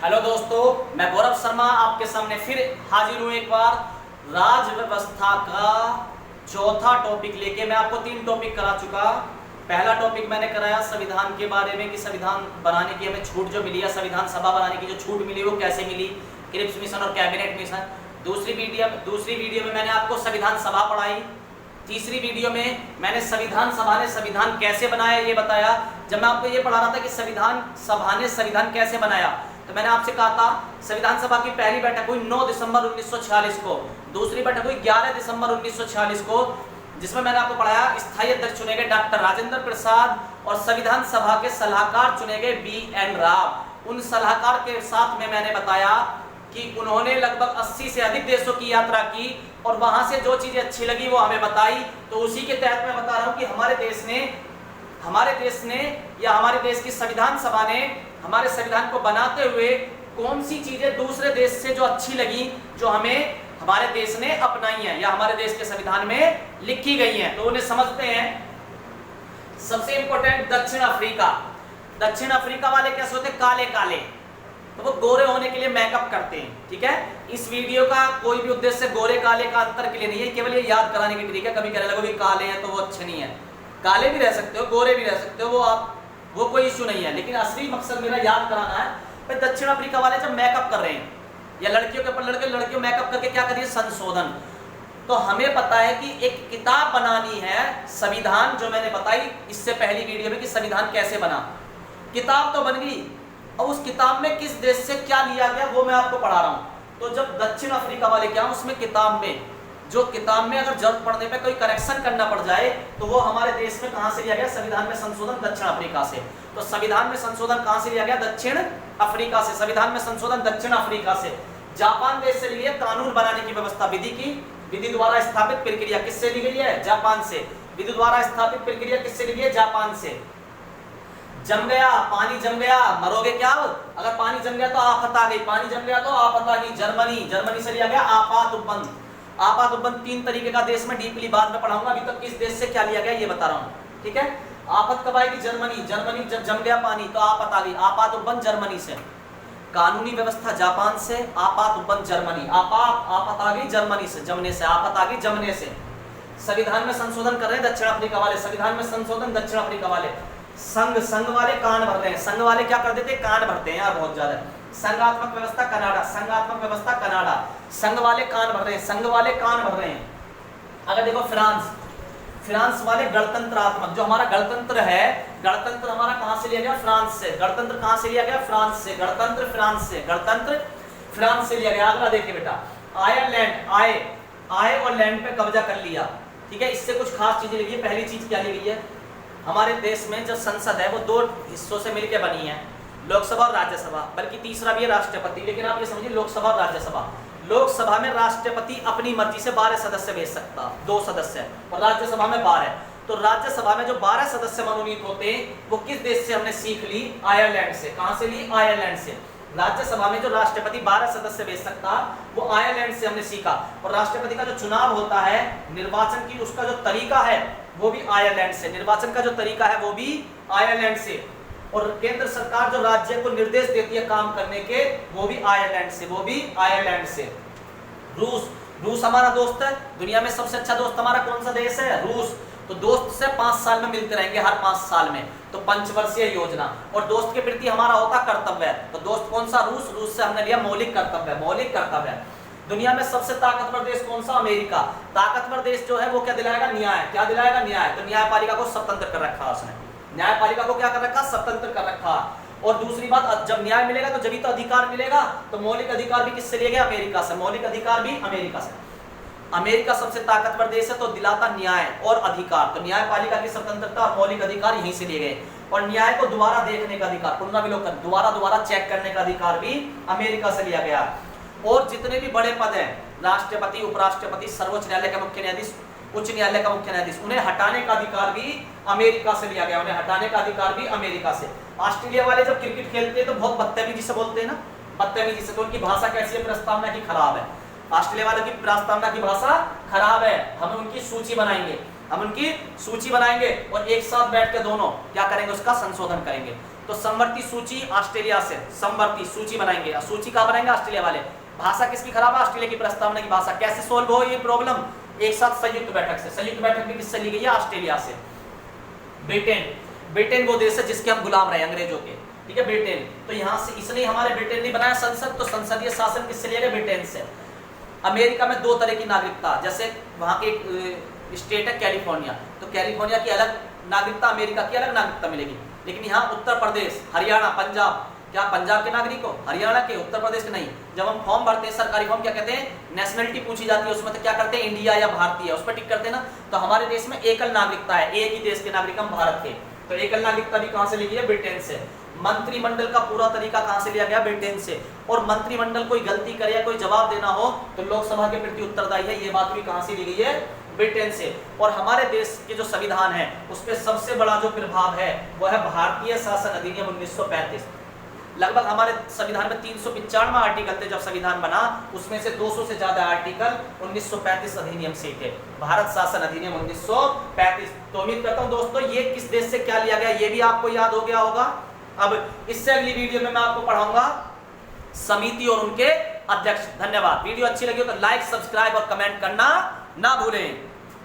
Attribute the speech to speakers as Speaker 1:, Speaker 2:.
Speaker 1: Hello दोस्तों, मैं गौरव शर्मा आपके सामने फिर हाजिर हूँ एक बार राज व्यवस्था का चौथा टॉपिक लेके। मैं आपको 3 टॉपिक करा चुका। पहला टॉपिक मैंने कराया संविधान के बारे में कि संविधान बनाने की हमें छूट जो मिली है, संविधान सभा बनाने की जो छूट मिली वो कैसे मिली, क्रिप्स मिशन और कैबिनेट मिशन। दूसरी वीडियो में मैंने आपको संविधान सभा पढ़ाई। तीसरी वीडियो में मैंने संविधान सभा ने संविधान कैसे बनाया ये बताया। जब मैं आपको ये पढ़ा रहा था कि संविधान सभा ने संविधान कैसे बनाया, तो मैंने आपसे कहा था संविधान सभा की पहली बैठक हुई 9 दिसंबर 1946 को, दूसरी बैठक हुई 11 दिसंबर 1946 को, जिसमें मैंने आपको पढ़ाया स्थायी अध्यक्ष चुने गए डॉक्टर राजेंद्र प्रसाद और संविधान सभा के सलाहकार चुने गए BN राव। उन सलाहकार के साथ में मैंने बताया कि उन्होंने लगभग 80 से अधिक देशों की यात्रा की और वहां से जो चीजें अच्छी लगी वो हमें बताई। तो उसी के तहत मैं बता रहा हूं कि हमारे देश ने या हमारे देश की संविधान सभा ने हमारे संविधान को बनाते हुए कौन सी चीजें दूसरे देश से जो अच्छी लगी, जो हमें हमारे देश ने अपनाई हैं या हमारे देश के संविधान में लिखी गई हैं, तो उन्हें समझते हैं। सबसे इंपॉर्टेंट दक्षिण अफ्रीका वाले कैसे होते हैं? काले काले, तो वो गोरे होने के लिए मेकअप करते हैं। ठीक है, इस वीडियो का कोई भी उद्देश्य गोरे काले का अंतर के लिए नहीं है, केवल ये याद कराने की ट्रिक है। कभी कहने लगो भी काले हैं तो वो अच्छे नहीं है, काले भी रह सकते हो, गोरे भी रह सकते हो, वो कोई इश्यू नहीं है, लेकिन असली मकसद मेरा याद कराना है भाई दक्षिण अफ्रीका वाले जब मेकअप कर रहे हैं या लड़कियों के ऊपर लड़कियों मेकअप करके क्या कर रही है? संशोधन। तो हमें पता है कि एक किताब बनानी है संविधान, जो मैंने बताई इससे पहली वीडियो में कि संविधान कैसे बना। किताब तो बन गई, और उस किताब में किस देश से क्या लिया गया वो मैं आपको पढ़ा रहा हूं। तो जब दक्षिण अफ्रीका वाले क्या, उसमें किताब में अगर जरूरत पड़ने पे कोई करेक्शन करना पड़ जाए तो वो हमारे देश में कहां से लिया गया? संविधान में संशोधन दक्षिण अफ्रीका से। तो संविधान में संशोधन कहां से लिया गया? दक्षिण अफ्रीका से। संविधान में संशोधन दक्षिण अफ्रीका से। जापान देश से लिए कानून बनाने की व्यवस्था, विधि द्वारा स्थापित प्रक्रिया किससे ली गई है? जापान से। विधि द्वारा स्थापित प्रक्रिया किससे ली गई है? जापान से। जम गया पानी, जम गया मरोगे क्या? अगर पानी जम गया तो आफत आ गई, पानी जम गया तो आफत आ गई। जर्मनी से लिया गया आपात उपबंध। 3 तरीके का देश में डीपली बाद में पढ़ाऊंगा, अभी तक किस देश से क्या लिया गया ये बता रहा हूं। ठीक है, आफत कब आएगी? जर्मनी जब जम गया पानी तो आफत आ गई, आपात उपबंध जर्मनी से। कानूनी व्यवस्था जापान से, आपात उपबंध जर्मनी। आफत आ गई जर्मनी से, जमने से, आफत आ गई जमने से। संविधान में संशोधन कर रहे हैं दक्षिण अफ्रीका वाले, संविधान में संशोधन दक्षिण अफ्रीका वाले। संघ वाले कान भर रहे हैं, संघ वाले क्या कर देते हैं? कान भरते हैं यार बहुत ज्यादा। संघात्मक व्यवस्था कनाडा, संघ वाले कान भर रहे हैं, संघ वाले कान भर रहे हैं। अगर देखो फ्रांस वाले गणतंत्रात्मक, जो हमारा गणतंत्र है, गणतंत्र हमारा कहां से लिया गया? फ्रांस से। गणतंत्र कहां से लिया गया? फ्रांस से। गणतंत्र फ्रांस से लिया गया। अगला देखिए बेटा, आयरलैंड, आय और लैंड पे कब्जा कर लिया। ठीक है, इससे कुछ खास चीजें लिखी है। पहली चीज क्या ली गई है? हमारे देश में जो संसद है वो 2 हिस्सों से मिलकर बनी है, लोकसभा और राज्यसभा, बल्कि तीसरा भी है राष्ट्रपति। लेकिन आप ये समझिए लोकसभा और राज्यसभा। लोकसभा में राष्ट्रपति अपनी मर्जी से 12 सदस्य भेज सकता, 2 सदस्य, और राज्यसभा में 12। तो राज्यसभा में जो 12 सदस्य मनोनीत होते हैं वो किस देश से हमने सीख ली? आयरलैंड से। कहां से ली? आयरलैंड से। राज्यसभा में जो राष्ट्रपति 12 सदस्य भेज सकता वो आयरलैंड से हमने सीखा। और राष्ट्रपति का जो चुनाव होता है, निर्वाचन की उसका जो तरीका है वो भी आयरलैंड से। निर्वाचन का जो तरीका है वो भी आयरलैंड से। और केंद्र सरकार जो राज्य को निर्देश देती है काम करने के, वो भी आयरलैंड से। रूस हमारा दोस्त है। दुनिया में सबसे अच्छा दोस्त हमारा कौन सा देश है? रूस। तो दोस्त से 5 साल में मिलते रहेंगे, हर 5 साल में। तो पंचवर्षीय योजना। और दोस्त के प्रति हमारा होता कर्तव्य। तो दोस्त कौन सा? रूस से हमने लिया मौलिक कर्तव्य। दुनिया में सबसे ताकतवर देश कौन सा? अमेरिका। ताकतवर देश जो है वो क्या दिलाएगा? न्याय। क्या दिलाएगा? न्याय। तो न्यायपालिका को स्वतंत्र कर रखा उसने। न्यायपालिका को क्या कर रखा? स्वतंत्र कर रखा। और दूसरी बात, जब न्याय मिलेगा तो जब ही तो अधिकार मिलेगा। तो मौलिक अधिकार भी किससे लिए गए? अमेरिका से। मौलिक अधिकार भी अमेरिका से। अमेरिका सबसे ताकतवर देश है तो दिलाता न्याय और अधिकार। तो न्यायपालिका की स्वतंत्रता और मौलिक अधिकार यहीं से लिए गए। और न्याय को दोबारा देखने का अधिकार, पुनरावलोकन, दोबारा चेक करने का अधिकार भी अमेरिका से लिया गया। और जितने भी बड़े पद हैं, राष्ट्रपति, उपराष्ट्रपति, सर्वोच्च न्यायालय का मुख्य न्यायाधीश, उच्च न्यायालय का मुख्य न्यायाधीश, उन्हें हटाने का अधिकार भी अमेरिका से लिया गया। ऑस्ट्रेलिया वाले जब क्रिकेट खेलते हैं तो बहुत बदतमीजी से बोलते हैं ना, तो उनकी भाषा कैसी है? प्रस्तावना की खराब है। ऑस्ट्रेलिया वालों की प्रस्तावना की भाषा खराब है। हम उनकी सूची बनाएंगे और एक साथ बैठ के दोनों क्या करेंगे? उसका संशोधन करेंगे। तो समवर्ती सूची ऑस्ट्रेलिया से, समवर्ती सूची बनाएंगे। सूची कहाँ बनाएंगे? ऑस्ट्रेलिया वाले। भाषा किसकी खराब है? ऑस्ट्रेलिया की प्रस्तावना की भाषा। कैसे सोल्व हो ये प्रॉब्लम? एक साथ संयुक्त बैठक से। संयुक्त बैठक भी किससे ली गई है? ऑस्ट्रेलिया से। ब्रिटेन, ब्रिटेन वो देश है जिसके हम गुलाम रहे अंग्रेजों के, ठीक है, ब्रिटेन। तो यहाँ से इसलिए हमारे ब्रिटेन ने बनाया संसद, तो संसदीय शासन किससे लिया गया? ब्रिटेन से। अमेरिका में दो तरह की नागरिकता, जैसे वहाँ के एक स्टेट है कैलिफोर्निया, तो कैलिफोर्निया की अलग नागरिकता, अमेरिका की अलग नागरिकता मिलेगी। लेकिन यहाँ उत्तर प्रदेश, हरियाणा, पंजाब, क्या पंजाब के नागरिक हो? हरियाणा के, उत्तर प्रदेश के नहीं। जब हम फॉर्म भरते हैं सरकारी फॉर्म, क्या कहते हैं? नेशनलिटी पूछी जाती है उसमें, तो क्या करते हैं? इंडिया या भारतीय, उस पर टिक करते हैं ना। तो हमारे देश में एकल नागरिकता है, एक ही देश के नागरिक हम भारत के। तो एकल नागरिकता भी कहाँ से ली गई है? ब्रिटेन से। मंत्रिमंडल का पूरा तरीका कहाँ से लिया गया? ब्रिटेन से। और मंत्रिमंडल कोई गलती करे या कोई जवाब देना हो तो लोकसभा के प्रति उत्तरदायी है, ये बात भी कहाँ से ली गई है? ब्रिटेन से। और हमारे देश के जो संविधान है उस पर सबसे बड़ा जो प्रभाव है वो है भारतीय शासन अधिनियम 1935। लगभग हमारे संविधान में 395 आर्टिकल थे जब संविधान बना, उसमें से 200 से ज्यादा आर्टिकल 1935 अधिनियम से थे। भारत शासन अधिनियम 1935। तो उम्मीद करता हूं दोस्तों ये किस देश से क्या लिया गया ये भी आपको याद हो गया होगा। अब इससे अगली वीडियो में मैं आपको पढ़ाऊंगा समिति और उनके अध्यक्ष। धन्यवाद। वीडियो अच्छी लगी हो तो लाइक, सब्सक्राइब और कमेंट करना ना भूलें।